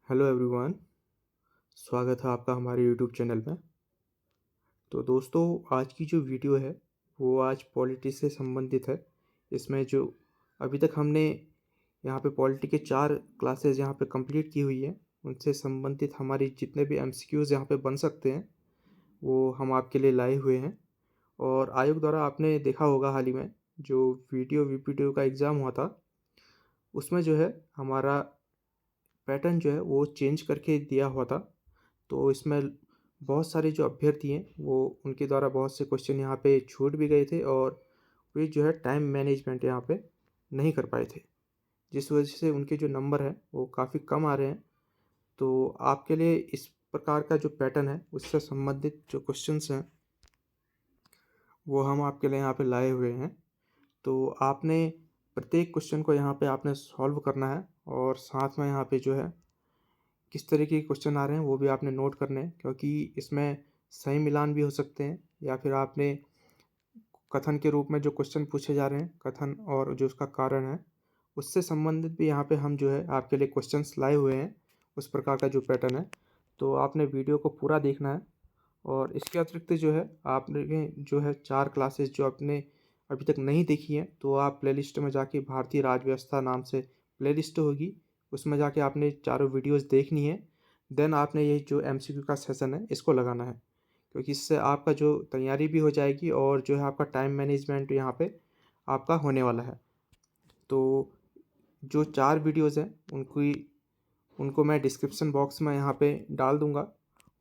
Hello everyone. स्वागत है आपका हमारे यूट्यूब चैनल में। तो दोस्तों, आज की जो वीडियो है वो आज पॉलिटी से संबंधित है। इसमें जो अभी तक हमने यहाँ पे पॉलिटी के 4 क्लासेस यहाँ पे कंप्लीट की हुई है, उनसे संबंधित हमारी जितने भी एमसीक्यूज़ यहाँ पे बन सकते हैं वो हम आपके लिए लाए हुए हैं। और आयोग द्वारा आपने देखा होगा हाल ही में जो वीडियो वीपीटीओ का एग्ज़ाम हुआ था, उसमें जो है हमारा पैटर्न जो है वो चेंज करके दिया हुआ था। तो इसमें बहुत सारे जो अभ्यर्थी हैं वो उनके द्वारा बहुत से क्वेश्चन यहाँ पे छूट भी गए थे और वे जो है टाइम मैनेजमेंट यहाँ पे नहीं कर पाए थे, जिस वजह से उनके जो नंबर हैं वो काफ़ी कम आ रहे हैं। तो आपके लिए इस प्रकार का जो पैटर्न है उससे संबंधित जो क्वेश्चंस हैं वो हम आपके लिए यहाँ पे लाए हुए हैं। तो आपने प्रत्येक क्वेश्चन को यहाँ पे आपने सॉल्व करना है और साथ में यहाँ पे जो है किस तरीके के क्वेश्चन आ रहे हैं वो भी आपने नोट करने हैं, क्योंकि इसमें सही मिलान भी हो सकते हैं या फिर आपने कथन के रूप में जो क्वेश्चन पूछे जा रहे हैं, कथन और जो उसका कारण है उससे संबंधित भी यहाँ पे हम जो है आपके लिए क्वेश्चंस लाए हुए हैं, उस प्रकार का जो पैटर्न है। तो आपने वीडियो को पूरा देखना है। और इसके अतिरिक्त जो है आपने जो है 4 क्लासेस जो आपने अभी तक नहीं देखी हैं तो आप प्लेलिस्ट में जाके भारतीय राज्य व्यवस्था नाम से प्लेलिस्ट होगी, उसमें जाके आपने चारों वीडियोस देखनी है। देन आपने ये जो एमसीक्यू का सेशन है इसको लगाना है, क्योंकि इससे आपका जो तैयारी भी हो जाएगी और जो है आपका टाइम मैनेजमेंट यहाँ पे आपका होने वाला है। तो जो 4 वीडियोस हैं उनको मैं डिस्क्रिप्शन बॉक्स में यहाँ पे डाल दूँगा।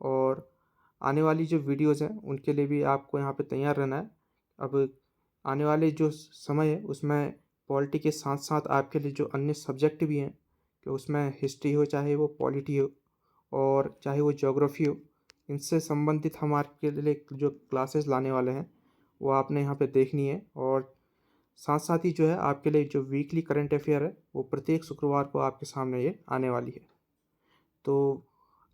और आने वाली जो वीडियोस हैं उनके लिए भी आपको यहाँ पे तैयार रहना है। अब आने वाले जो समय है उसमें पॉलिटी के साथ साथ आपके लिए जो अन्य सब्जेक्ट भी हैं, कि उसमें हिस्ट्री हो चाहे वो पॉलिटी हो और चाहे वो ज्योग्राफी हो, इनसे संबंधित हम आपके लिए जो क्लासेस लाने वाले हैं वो आपने यहाँ पे देखनी है। और साथ साथ ही जो है आपके लिए जो वीकली करंट अफेयर है वो प्रत्येक शुक्रवार को आपके सामने ये आने वाली है। तो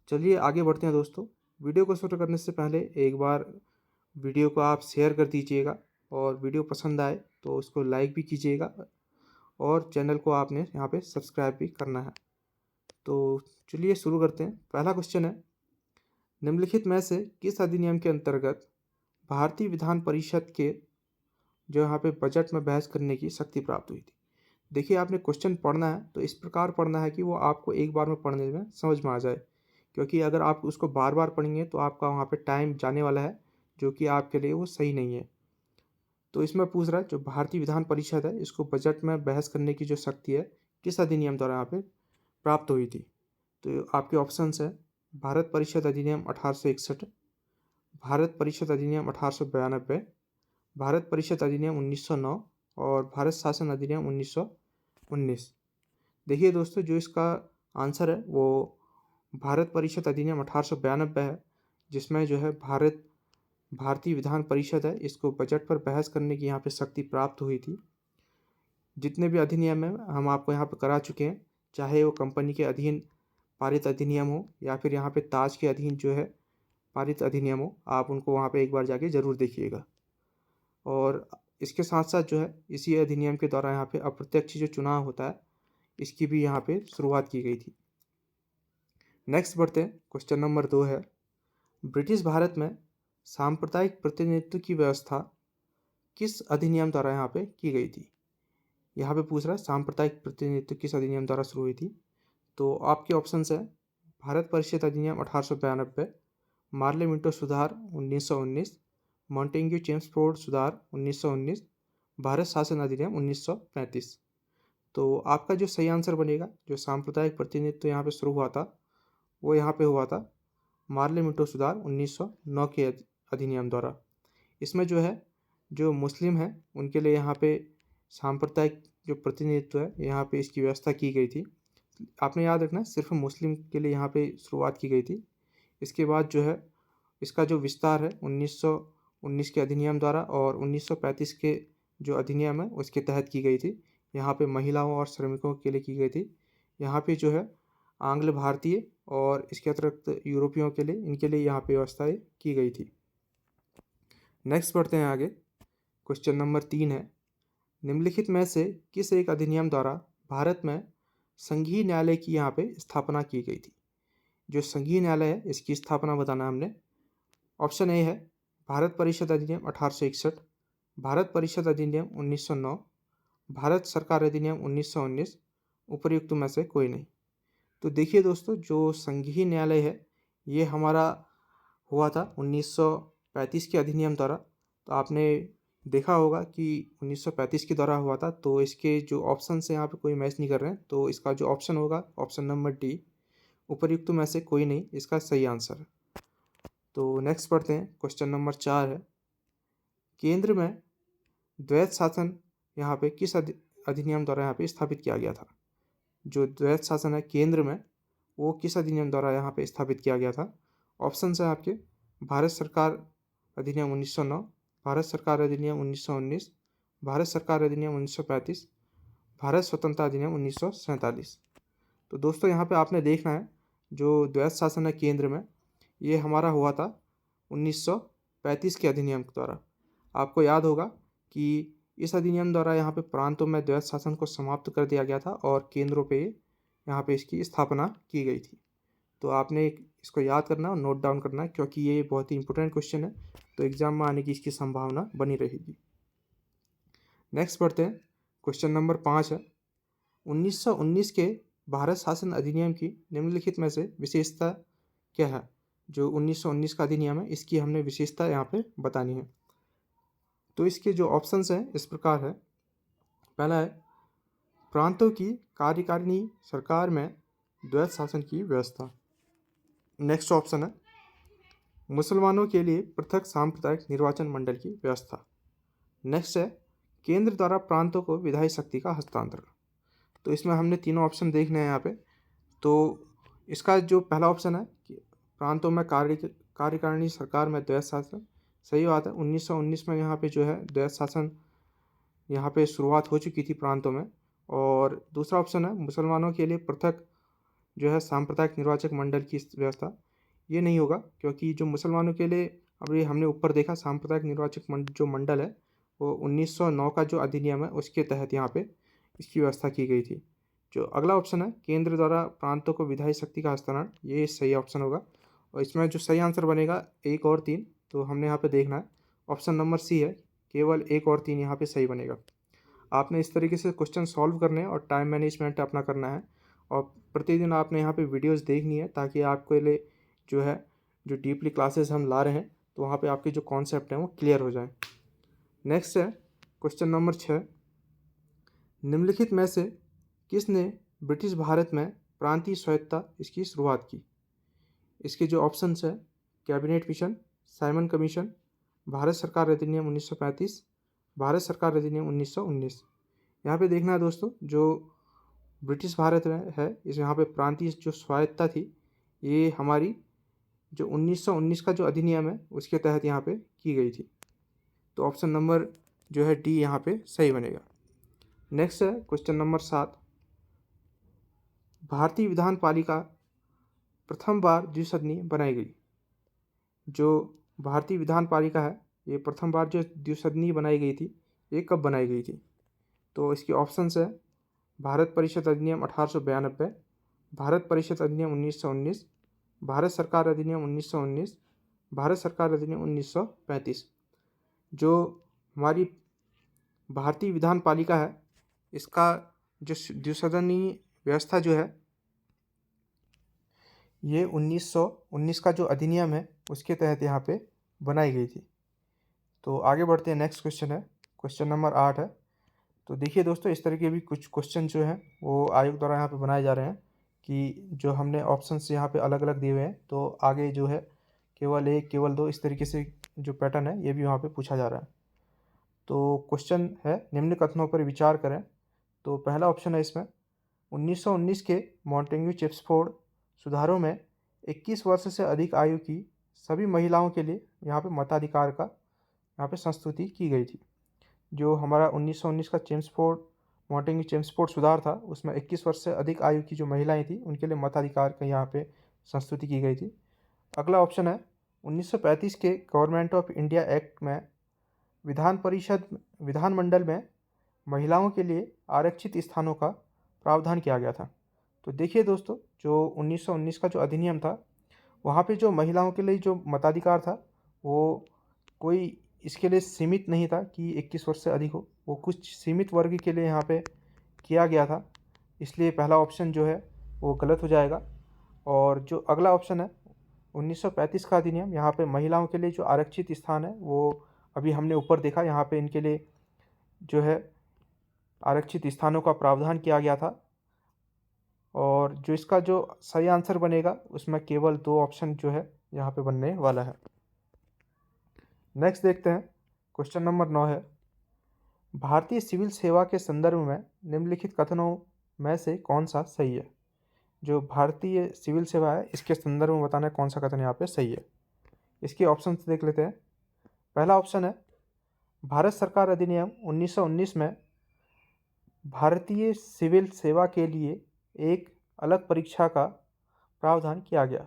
चलिए आगे बढ़ते हैं दोस्तों। वीडियो को शुरू करने से पहले एक बार वीडियो को आप शेयर कर दीजिएगा और वीडियो पसंद आए तो उसको लाइक भी कीजिएगा और चैनल को आपने यहाँ पे सब्सक्राइब भी करना है। तो चलिए शुरू करते हैं। पहला क्वेश्चन है, निम्नलिखित में से किस अधिनियम के अंतर्गत भारतीय विधान परिषद के जो यहाँ पे बजट में बहस करने की शक्ति प्राप्त हुई थी? देखिए, आपने क्वेश्चन पढ़ना है तो इस प्रकार पढ़ना है कि वो आपको एक बार में पढ़ने में समझ में आ जाए, क्योंकि अगर आप उसको बार बार पढ़ेंगे तो आपका वहाँ पे टाइम जाने वाला है, जो कि आपके लिए वो सही नहीं है। तो इसमें पूछ रहा है जो भारतीय विधान परिषद है इसको बजट में बहस करने की जो शक्ति है किस अधिनियम द्वारा यहाँ पे प्राप्त हुई थी? तो आपके ऑप्शंस है भारत परिषद अधिनियम 1861, भारत परिषद अधिनियम 1892, भारत परिषद अधिनियम 1909 और भारत शासन अधिनियम 1919। देखिए दोस्तों, जो इसका आंसर है वो भारत परिषद अधिनियम 1892 है, जिसमें जो है भारतीय विधान परिषद है इसको बजट पर बहस करने की यहाँ पे शक्ति प्राप्त हुई थी। जितने भी अधिनियम हैं हम आपको यहाँ पे करा चुके हैं, चाहे वो कंपनी के अधीन पारित अधिनियम हो या फिर यहाँ पे ताज के अधीन जो है पारित अधिनियम हो, आप उनको वहाँ पे एक बार जाके ज़रूर देखिएगा। और इसके साथ साथ जो है इसी अधिनियम के द्वारा यहाँ पे अप्रत्यक्ष जो चुनाव होता है इसकी भी यहाँ पे शुरुआत की गई थी। नेक्स्ट बढ़ते हैं। क्वेश्चन नंबर 2 है, ब्रिटिश भारत में सांप्रदायिक प्रतिनिधित्व की व्यवस्था किस अधिनियम द्वारा यहाँ पे की गई थी? यहाँ पे पूछ रहा है सांप्रदायिक प्रतिनिधित्व किस अधिनियम द्वारा शुरू हुई थी। तो आपके ऑप्शंस है भारत परिषद अधिनियम 1892, मार्ले मिंटो सुधार 1919, मॉन्टेग्यू चेम्सफोर्ड सुधार 1919, भारत शासन अधिनियम 1935। तो आपका जो सही आंसर बनेगा, जो सांप्रदायिक प्रतिनिधित्व यहाँ पे शुरू हुआ था वो यहाँ पे हुआ था मार्ले मिंटो सुधार 1909 के अधिनियम द्वारा। इसमें जो है जो मुस्लिम हैं उनके लिए यहाँ पे सांप्रदायिक जो प्रतिनिधित्व है यहाँ पे इसकी व्यवस्था की गई थी। आपने याद रखना सिर्फ मुस्लिम के लिए यहाँ पे शुरुआत की गई थी। इसके बाद जो है इसका जो विस्तार है 1919 के अधिनियम द्वारा और 1935 के जो अधिनियम है उसके तहत की गई थी। यहाँ पे महिलाओं और श्रमिकों के लिए की गई थी। यहाँ पे जो है आंग्ल भारतीय और इसके अतिरिक्त यूरोपियों के लिए इनके लिए यहाँ पे व्यवस्थाएं की गई थी। नेक्स्ट बढ़ते हैं आगे। क्वेश्चन नंबर 3 है, निम्नलिखित में से किस एक अधिनियम द्वारा भारत में संघीय न्यायालय की यहाँ पे स्थापना की गई थी? जो संघीय न्यायालय है इसकी स्थापना बताना है हमने। ऑप्शन ए है भारत परिषद अधिनियम 1861, भारत परिषद अधिनियम 1909, भारत सरकार अधिनियम 1919, उपर्युक्त में से कोई नहीं। तो देखिए दोस्तों, जो संघीय न्यायालय है ये हमारा हुआ था 1935 के अधिनियम द्वारा। तो आपने देखा होगा कि 1935 के द्वारा हुआ था, तो इसके जो ऑप्शन है यहाँ पे कोई मैच नहीं कर रहे हैं, तो इसका जो ऑप्शन होगा ऑप्शन नंबर डी, उपर्युक्त में से कोई नहीं, इसका सही आंसर है। तो नेक्स्ट पढ़ते हैं, क्वेश्चन नंबर 4 है, केंद्र में द्वैध शासन यहाँ पे किस अधिनियम द्वारा यहाँ पे स्थापित किया गया था? जो द्वैध शासन है केंद्र में, वो किस अधिनियम द्वारा यहाँ पे स्थापित किया गया था? ऑप्शन है आपके भारत सरकार अधिनियम 1909, भारत सरकार अधिनियम 1919, भारत सरकार अधिनियम 1935, भारत स्वतंत्रता अधिनियम 1947। तो दोस्तों यहाँ पे आपने देखना है, जो द्वैध शासन है केंद्र में, ये हमारा हुआ था 1935 के अधिनियम द्वारा। आपको याद होगा कि इस अधिनियम द्वारा यहाँ पे प्रांतों में द्वैध शासन को समाप्त कर दिया गया था और केंद्रों पे यहाँ पे इसकी स्थापना की गई थी। तो आपने इसको याद करना और नोट डाउन करना है, क्योंकि ये बहुत ही इंपॉर्टेंट क्वेश्चन है, तो एग्जाम में आने की इसकी संभावना बनी रहेगी। नेक्स्ट पढ़ते हैं, क्वेश्चन नंबर 5 है, 1919 के भारत शासन अधिनियम की निम्नलिखित में से विशेषता क्या है? जो 1919 का अधिनियम है इसकी हमने विशेषता यहाँ पे बतानी है। तो इसके जो ऑप्शंस हैं इस प्रकार है। पहला है प्रांतों की कार्यकारिणी सरकार में द्वैध शासन की व्यवस्था। नेक्स्ट ऑप्शन है मुसलमानों के लिए पृथक सांप्रदायिक निर्वाचन मंडल की व्यवस्था। नेक्स्ट है केंद्र द्वारा प्रांतों को विधायी शक्ति का हस्तांतरण। तो इसमें हमने तीनों ऑप्शन देखने हैं यहाँ पे। तो इसका जो पहला ऑप्शन है कि प्रांतों में कार्यकारिणी सरकार में द्वैध शासन, सही बात है। 1919 में यहाँ पे जो है द्वैध शासन यहाँ पे शुरुआत हो चुकी थी प्रांतों में। और दूसरा ऑप्शन है मुसलमानों के लिए पृथक जो है सांप्रदायिक निर्वाचक मंडल की व्यवस्था। ये नहीं होगा, क्योंकि जो मुसलमानों के लिए अभी हमने ऊपर देखा सांप्रदायिक निर्वाचक जो मंडल है वो 1909 का जो अधिनियम है उसके तहत यहाँ पे इसकी व्यवस्था की गई थी। जो अगला ऑप्शन है केंद्र द्वारा प्रांतों को विधायी शक्ति का हस्तांतरण, ये सही ऑप्शन होगा। और इसमें जो सही आंसर बनेगा 1 और 3, तो हमने यहाँ पे देखना है ऑप्शन नंबर सी है, केवल 1 और 3 यहाँ पे सही बनेगा। आपने इस तरीके से क्वेश्चन सॉल्व करने हैं और टाइम मैनेजमेंट अपना करना है, और प्रतिदिन आपने यहाँ पे वीडियोस देखनी है, ताकि आपके लिए जो है जो डीपली क्लासेस हम ला रहे हैं तो वहाँ पे आपके जो कॉन्सेप्ट हैं वो क्लियर हो जाए। नेक्स्ट है क्वेश्चन नंबर 6, निम्नलिखित में से किसने ब्रिटिश भारत में प्रांतीय स्वायत्तता इसकी शुरुआत की? इसके जो ऑप्शंस है cabinet mission, Simon commission, Bharat सरकार अधिनियम 1935, भारत सरकार अधिनियम 1919। यहाँ पे देखना है दोस्तों, जो ब्रिटिश भारत में है इस यहाँ पे प्रांतीय जो स्वायत्तता थी ये हमारी जो 1919 का जो अधिनियम है उसके तहत यहाँ पे की गई थी। तो ऑप्शन नंबर जो है डी यहाँ पे सही बनेगा। नेक्स्ट है क्वेश्चन नंबर 7, भारतीय विधान पालिका प्रथम बार द्विसदनीय बनाई गई। जो भारतीय विधान पालिका है ये प्रथम बार जो द्विसदनीय बनाई गई थी ये कब बनाई गई थी? तो इसके ऑप्शंस है भारत परिषद अधिनियम 1892, भारत परिषद अधिनियम 1919, भारत सरकार अधिनियम 1919, भारत सरकार अधिनियम 1935। जो हमारी भारतीय विधान पालिका है इसका जो द्विसदनीय व्यवस्था जो है ये 1919 का जो अधिनियम है उसके तहत यहाँ पे बनाई गई थी। तो आगे बढ़ते हैं, नेक्स्ट क्वेश्चन है क्वेश्चन नंबर 8 है। तो देखिए दोस्तों, इस तरह के भी कुछ क्वेश्चन जो हैं वो आयोग द्वारा यहाँ पे बनाए जा रहे हैं कि जो हमने ऑप्शंस यहाँ पे अलग अलग दिए हुए हैं, तो आगे जो है केवल 1 केवल 2 इस तरीके से जो पैटर्न है ये भी वहाँ पे पूछा जा रहा है। तो क्वेश्चन है निम्न कथनों पर विचार करें। तो पहला ऑप्शन है इसमें 1919 के मॉन्टेग्यू चेम्सफोर्ड सुधारों में 21 वर्ष से अधिक आयु की सभी महिलाओं के लिए यहाँ पे मताधिकार का यहाँ पे संस्तुति की गई थी। जो हमारा 1919 का मॉन्टेग्यू चेम्सफोर्ड सुधार था उसमें 21 वर्ष से अधिक आयु की जो महिलाएं थी उनके लिए मताधिकार का यहाँ पे संस्तुति की गई थी। अगला ऑप्शन है 1935 के गवर्नमेंट ऑफ इंडिया एक्ट में विधानमंडल में महिलाओं के लिए आरक्षित स्थानों का प्रावधान किया गया था। तो देखिए दोस्तों, जो 1919 का जो अधिनियम था, वहाँ पे जो महिलाओं के लिए जो मताधिकार था, वो कोई इसके लिए सीमित नहीं था कि 21 वर्ष से अधिक हो। वो कुछ सीमित वर्ग के लिए यहाँ पे किया गया था। इसलिए पहला ऑप्शन जो है वो गलत हो जाएगा। और जो अगला ऑप्शन है 1935 का अधिनियम, यहाँ पे महिलाओं के लिए जो आरक्षित स्थान है वो अभी हमने ऊपर देखा, यहाँ पे इनके लिए जो है आरक्षित स्थानों का प्रावधान किया गया था। और जो इसका जो सही आंसर बनेगा उसमें केवल 2 ऑप्शन जो है यहाँ पे बनने वाला है। नेक्स्ट देखते हैं, क्वेश्चन नंबर 9 है, भारतीय सिविल सेवा के संदर्भ में निम्नलिखित कथनों में से कौन सा सही है। जो भारतीय सिविल सेवा है इसके संदर्भ में बताना है कौन सा कथन यहाँ पे सही है। इसके ऑप्शन देख लेते हैं। पहला ऑप्शन है, भारत सरकार अधिनियम 1919 में भारतीय सिविल सेवा के लिए एक अलग परीक्षा का प्रावधान किया गया।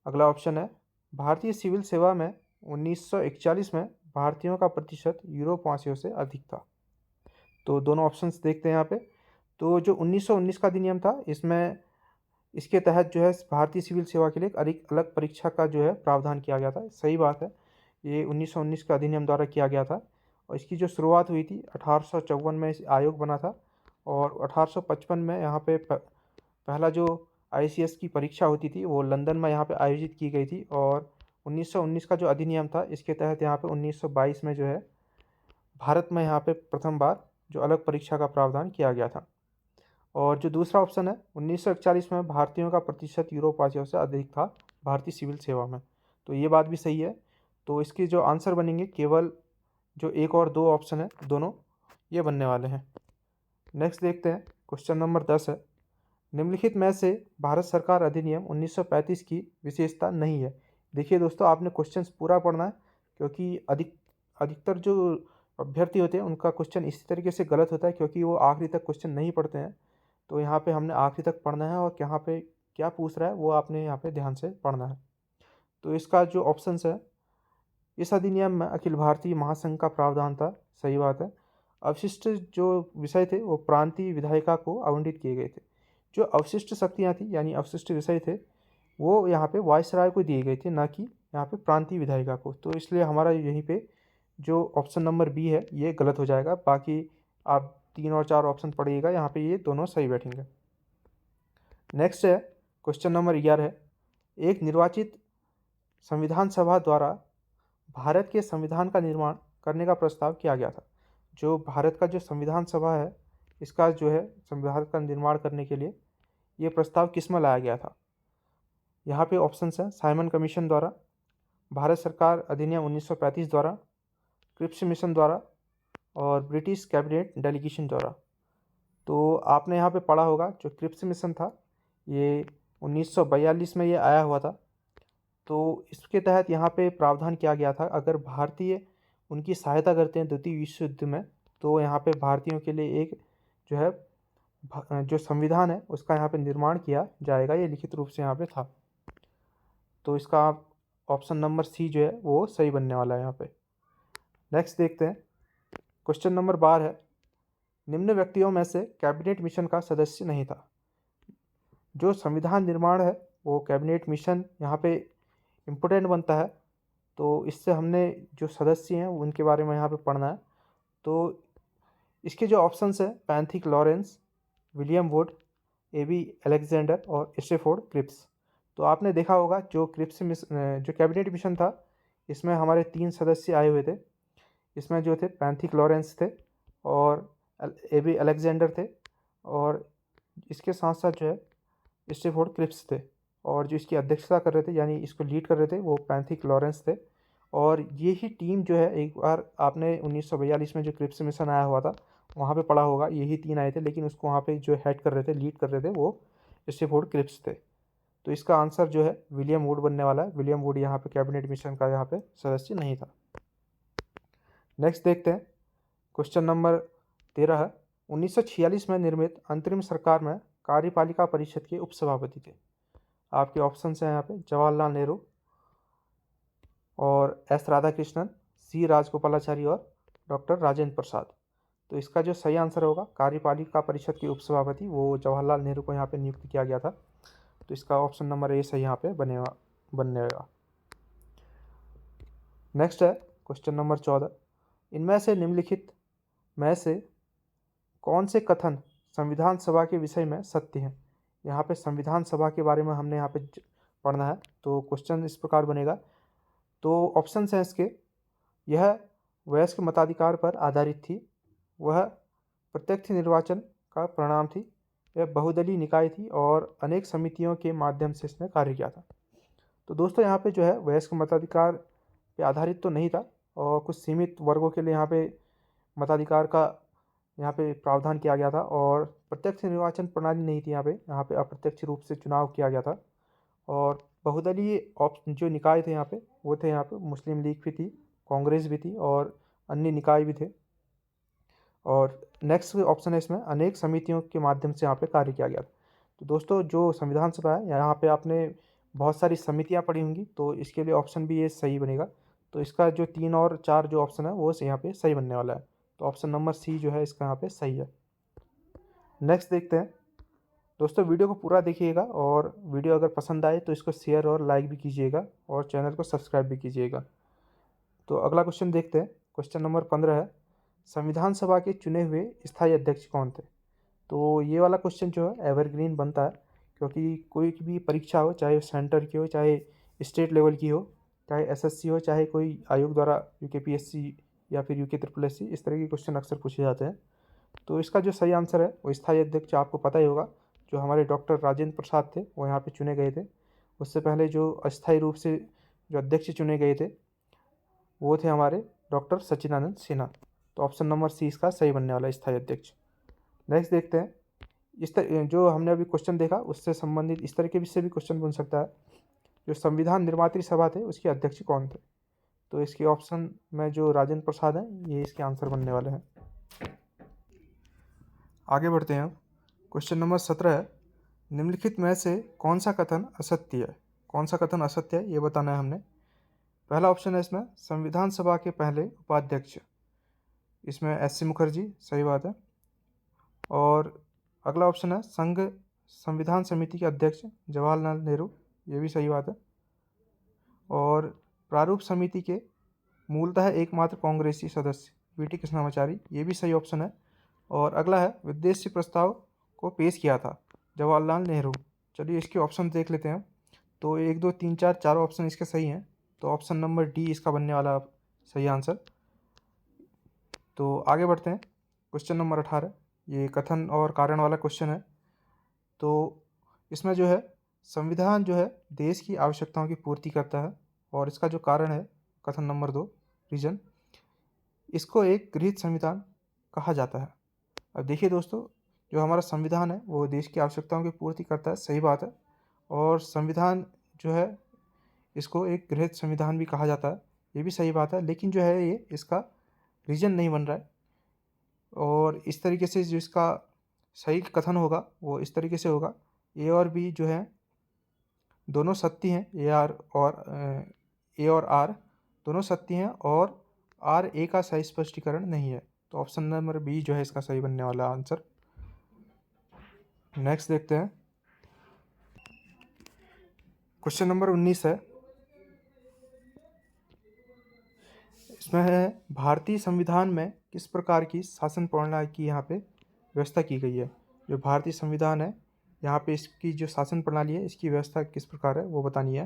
अगला ऑप्शन है, भारतीय सिविल सेवा में 1941 में भारतीयों का प्रतिशत यूरोपवासियों से अधिक था। तो दोनों ऑप्शंस देखते हैं यहाँ पे। तो जो 1919 का अधिनियम था, इसके तहत जो है भारतीय सिविल सेवा के लिए एक अलग परीक्षा का जो है प्रावधान किया गया था। सही बात है, ये 1919 का अधिनियम द्वारा किया गया था। और इसकी जो शुरुआत हुई थी 1854 में इस आयोग बना था। और 1855 में यहाँ पे पहला जो ICS की परीक्षा होती थी वो लंदन में यहाँ पे आयोजित की गई थी। और 1919 का जो अधिनियम था इसके तहत यहाँ पे 1922 में जो है भारत में यहाँ पे प्रथम बार जो अलग परीक्षा का प्रावधान किया गया था। और जो दूसरा ऑप्शन है 1941 में भारतीयों का प्रतिशत यूरोपवासियों से अधिक था भारतीय सिविल सेवा में, तो ये बात भी सही है। तो इसके जो आंसर बनेंगे केवल जो 1 और 2 ऑप्शन है दोनों ये बनने वाले हैं। नेक्स्ट देखते हैं, क्वेश्चन नंबर 10 है, निम्नलिखित में से भारत सरकार अधिनियम 1935 की विशेषता नहीं है। देखिए दोस्तों, आपने क्वेश्चंस पूरा पढ़ना है, क्योंकि अधिकतर जो अभ्यर्थी होते हैं उनका क्वेश्चन इसी तरीके से गलत होता है, क्योंकि वो आखिरी तक क्वेश्चन नहीं पढ़ते हैं। तो यहाँ पे हमने आखिरी तक पढ़ना है और यहाँ पे क्या पूछ रहा है वो आपने यहाँ पे ध्यान से पढ़ना है। तो इसका जो ऑप्शंस है, इस अधिनियम में अखिल भारतीय महासंघ का प्रावधान था। सही बात है। अवशिष्ट जो विषय थे वो प्रांतीय विधायिका को आवंटित किए गए थे। जो अवशिष्ट शक्तियाँ थी यानी अवशिष्ट विषय थे वो यहाँ पे वायसराय को दिए गए थे, ना कि यहाँ पे प्रांतीय विधायिका को। तो इसलिए हमारा यहीं पे जो ऑप्शन नंबर बी है ये गलत हो जाएगा। बाकी आप 3 और 4 ऑप्शन पढ़िएगा, यहाँ पे ये दोनों सही बैठेंगे। नेक्स्ट है क्वेश्चन नंबर 11 है, एक निर्वाचित संविधान सभा द्वारा भारत के संविधान का निर्माण करने का प्रस्ताव किया गया था। जो भारत का जो संविधान सभा है इसका जो है संविधान का निर्माण करने के लिए ये प्रस्ताव किस में लाया गया था। यहाँ पे ऑप्शंस हैं, साइमन कमीशन द्वारा, भारत सरकार अधिनियम 1935 द्वारा, क्रिप्स मिशन द्वारा और ब्रिटिश कैबिनेट डेलीगेशन द्वारा। तो आपने यहाँ पे पढ़ा होगा जो क्रिप्स मिशन था ये 1942 में ये आया हुआ था। तो इसके तहत यहाँ पे प्रावधान किया गया था, अगर भारतीय उनकी सहायता करते हैं द्वितीय विश्व युद्ध में, तो यहाँ पे भारतीयों के लिए एक जो है जो संविधान है उसका यहाँ पे निर्माण किया जाएगा। ये लिखित रूप से यहाँ पे था। तो इसका ऑप्शन नंबर सी जो है वो सही बनने वाला है यहाँ पे। नेक्स्ट देखते हैं, क्वेश्चन नंबर 12 है, निम्न व्यक्तियों में से कैबिनेट मिशन का सदस्य नहीं था। जो संविधान निर्माण है वो कैबिनेट मिशन यहाँ पे इम्पोर्टेंट बनता है। तो इससे हमने जो सदस्य हैं उनके बारे में यहाँ पे पढ़ना है। तो इसके जो ऑप्शंस हैं, Pethick Lawrence, William would, AB Alexander और स्टेफोर्ड क्रिप्स। तो आपने देखा होगा जो जो कैबिनेट मिशन था इसमें हमारे 3 सदस्य आए हुए थे। इसमें जो थे पैंथिक लॉरेंस थे और AB अलेक्जेंडर थे, और इसके साथ साथ जो है स्टेफोर्ड क्रिप्स थे। और जो इसकी अध्यक्षता कर रहे थे यानी इसको लीड कर रहे थे वो पैंथिक लॉरेंस थे। और ये ही टीम जो है, एक बार आपने 1942 में जो क्रिप्स मिशन आया हुआ था वहाँ पे पढ़ा होगा, यही 3 आए थे, लेकिन उसको वहाँ पे जो हेड कर रहे थे, लीड कर रहे थे वो स्टेफोर्ड क्रिप्स थे। तो इसका आंसर जो है विलियम वुड बनने वाला है। विलियम वुड यहाँ पे कैबिनेट मिशन का यहाँ पे सदस्य नहीं था। नेक्स्ट देखते हैं, क्वेश्चन नंबर 13 है, 1946 में निर्मित अंतरिम सरकार में कार्यपालिका परिषद के उपसभापति थे। आपके ऑप्शंस हैं यहाँ पे जवाहरलाल नेहरू और S राधाकृष्णन, C राजगोपालाचारी और डॉक्टर राजेंद्र प्रसाद। तो इसका जो सही आंसर होगा, कार्यपालिका परिषद के उपसभापति वो जवाहरलाल नेहरू को यहाँ पे नियुक्त किया गया था। तो इसका ऑप्शन नंबर ए सही यहाँ पे बनेगा। नेक्स्ट है क्वेश्चन नंबर 14। इनमें से निम्नलिखित में से कौन से कथन संविधान सभा के विषय में सत्य हैं? यहाँ पे संविधान सभा के बारे में हमने यहाँ पे पढ़ना है। तो क्वेश्चन इस प्रकार बनेगा। तो ऑप्शन हैं इसके, यह वयस्क मताधिकार पर आधारित थी, वह प्रत्यक्ष निर्वाचन का परिणाम थी, यह बहुदलीय निकाय थी और अनेक समितियों के माध्यम से इसने कार्य किया था। तो दोस्तों यहाँ पे जो है वयस्क मताधिकार पे आधारित तो नहीं था और कुछ सीमित वर्गों के लिए यहाँ पे मताधिकार का यहाँ पे प्रावधान किया गया था और प्रत्यक्ष निर्वाचन प्रणाली नहीं थी। यहाँ पे अप्रत्यक्ष रूप से चुनाव किया गया था और बहुदलीय जो निकाय थे यहाँ पे वो थे, यहाँ पे मुस्लिम लीग भी थी, कांग्रेस भी थी और अन्य निकाय भी थे। और नेक्स्ट ऑप्शन है इसमें अनेक समितियों के माध्यम से यहाँ पे कार्य किया गया था। तो दोस्तों जो संविधान सभा है यहाँ पे आपने बहुत सारी समितियाँ पढ़ी होंगी, तो इसके लिए ऑप्शन भी ये सही बनेगा। तो इसका जो 3 और 4 जो ऑप्शन है वो यहाँ पे सही बनने वाला है। तो ऑप्शन नंबर सी जो है इसका यहाँ पे सही है। नेक्स्ट देखते हैं दोस्तों, वीडियो को पूरा देखिएगा और वीडियो अगर पसंद आए तो इसको शेयर और लाइक भी कीजिएगा और चैनल को सब्सक्राइब भी कीजिएगा। तो अगला क्वेश्चन देखते हैं। क्वेश्चन नंबर 15 है, संविधान सभा के चुने हुए स्थायी अध्यक्ष कौन थे? तो ये वाला क्वेश्चन जो है एवरग्रीन बनता है, क्योंकि कोई भी परीक्षा हो, चाहे सेंटर की हो, चाहे स्टेट लेवल की हो, चाहे एसएससी हो, चाहे कोई आयोग द्वारा यूकेपीएससी या फिर यूके ट्रिपल एस सी, इस तरह के क्वेश्चन अक्सर पूछे जाते हैं। तो इसका जो सही आंसर है वो स्थायी अध्यक्ष आपको पता ही होगा, जो हमारे डॉक्टर राजेंद्र प्रसाद थे वो यहाँ पे चुने गए थे। उससे पहले जो अस्थायी रूप से जो अध्यक्ष चुने गए थे वो थे हमारे डॉक्टर सच्चिदानंद सिन्हा। तो ऑप्शन नंबर सी इसका सही बनने वाला है, स्थायी अध्यक्ष। नेक्स्ट देखते हैं, जो हमने अभी क्वेश्चन देखा उससे संबंधित इस तरह के से भी क्वेश्चन बन सकता है, जो संविधान निर्मात्री सभा थे उसके अध्यक्ष कौन थे? तो इसके ऑप्शन में जो राजेंद्र प्रसाद हैं ये इसके आंसर बनने वाले हैं। आगे बढ़ते हैं। क्वेश्चन नंबर 17 है, निम्नलिखित में से कौन सा कथन असत्य है? कौन सा कथन असत्य है ये बताना है हमने। पहला ऑप्शन है इसमें संविधान सभा के पहले उपाध्यक्ष, इसमें एस सी मुखर्जी, सही बात है। और अगला ऑप्शन है संघ संविधान समिति के अध्यक्ष जवाहरलाल नेहरू, ये भी सही बात है। और प्रारूप समिति के मूलतः एकमात्र कांग्रेसी सदस्य वीटी कृष्णामाचारी, ये भी सही ऑप्शन है। और अगला है विदेशी प्रस्ताव को पेश किया था जवाहरलाल नेहरू। चलिए इसके ऑप्शन देख लेते हैं। तो 1 2 3 4 चारों ऑप्शन इसके सही हैं। तो ऑप्शन नंबर डी इसका बनने वाला सही आंसर। तो आगे बढ़ते हैं। क्वेश्चन नंबर 18, ये कथन और कारण वाला क्वेश्चन है। तो इसमें जो है संविधान जो है देश की आवश्यकताओं की पूर्ति करता है और इसका जो कारण है कथन नंबर 2 रीजन, इसको एक गृहीत संविधान कहा जाता है। अब देखिए दोस्तों, जो हमारा संविधान है वो देश की आवश्यकताओं की पूर्ति करता है, सही बात है। और संविधान जो है इसको एक गृहीत संविधान भी कहा जाता है, ये भी सही बात है। लेकिन जो है ये इसका रीजन नहीं बन रहा है। और इस तरीके से जो इसका सही कथन होगा वो इस तरीके से होगा, ए और बी जो है दोनों सत्य हैं, ए और आर दोनों सत्य हैं और आर ए का सही स्पष्टीकरण नहीं है। तो ऑप्शन नंबर बी जो है इसका सही बनने वाला आंसर। नेक्स्ट देखते हैं। क्वेश्चन नंबर 19 है, इसमें है भारतीय संविधान में किस प्रकार की शासन प्रणाली की यहाँ पे व्यवस्था की गई है? जो भारतीय संविधान है यहाँ पे इसकी जो शासन प्रणाली है इसकी व्यवस्था किस प्रकार है वो बतानी है।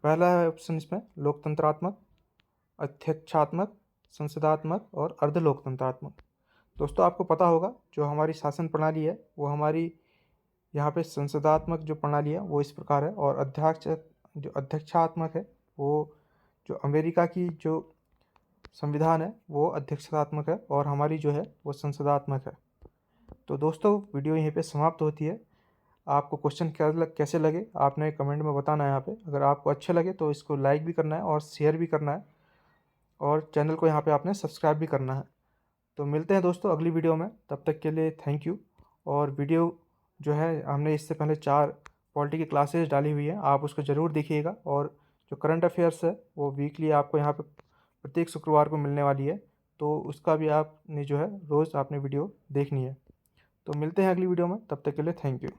पहला है ऑप्शन इसमें लोकतंत्रात्मक, अध्यक्षात्मक, संसदात्मक और अर्धलोकतंत्रात्मक। दोस्तों आपको पता होगा जो हमारी शासन प्रणाली है वो हमारी यहाँ पे संसदात्मक जो प्रणाली है वो इस प्रकार है, और जो अध्यक्षात्मक है वो जो अमेरिका की जो संविधान है वो अध्यक्षात्मक है और हमारी जो है वो संसदात्मक है। तो दोस्तों वीडियो यहीं पे समाप्त होती है। आपको क्वेश्चन कैसे लगे आपने कमेंट में बताना है यहाँ पे। अगर आपको अच्छे लगे तो इसको लाइक भी करना है और शेयर भी करना है और चैनल को यहाँ पे आपने सब्सक्राइब भी करना है। तो मिलते हैं दोस्तों अगली वीडियो में, तब तक के लिए थैंक यू। और वीडियो जो है हमने इससे पहले 4 पॉलिटी की क्लासेस डाली हुई है, आप उसको ज़रूर देखिएगा। और जो करंट अफेयर्स है वो वीकली आपको यहाँ पे प्रत्येक शुक्रवार को मिलने वाली है। तो उसका भी आपने जो है रोज़ आपने वीडियो देखनी है। तो मिलते हैं अगली वीडियो में, तब तक के लिए थैंक यू।